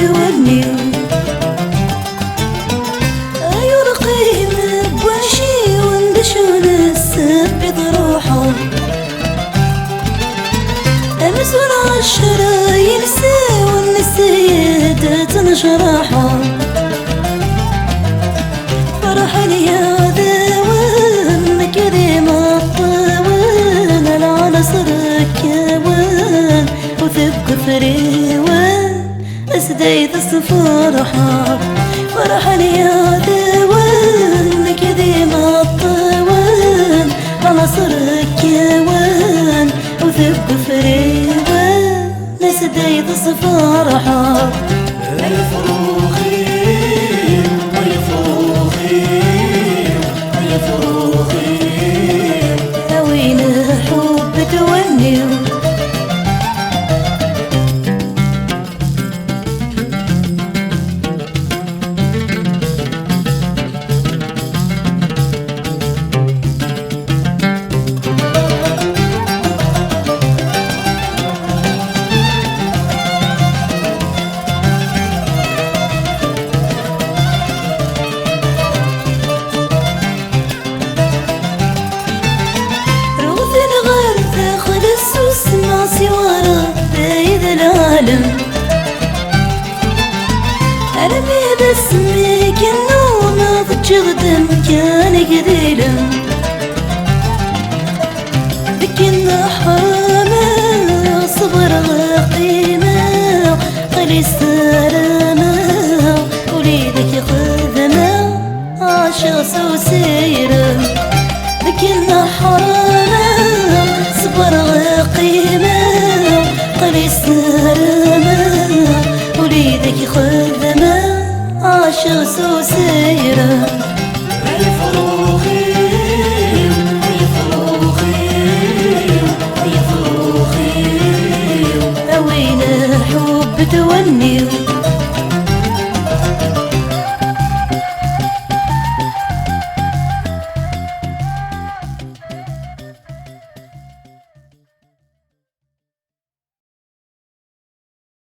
توني عيون قيمة بوشي وندشون السب بروحه أمس والعشرة ينسى والنسيدة تنشرحه فرح الياذا وان كريم الطوان العنصر كوان وثق فريوان اسديت الصفرحة فرح الياذا وان كريم الطوان العنصر كوان وثق فريوان اسديت الصفرحة هوين حب توني أنا باسمك النوم ضجغدم كان قديلا ذكنا حرامة صبر قيمة قلي السلامة وليدك خدمة عاشق سوسيرة ذكنا حرامة صبر قيمة قلي السلامة وليدك خدمة عاشق سوسيرة أوين حب توني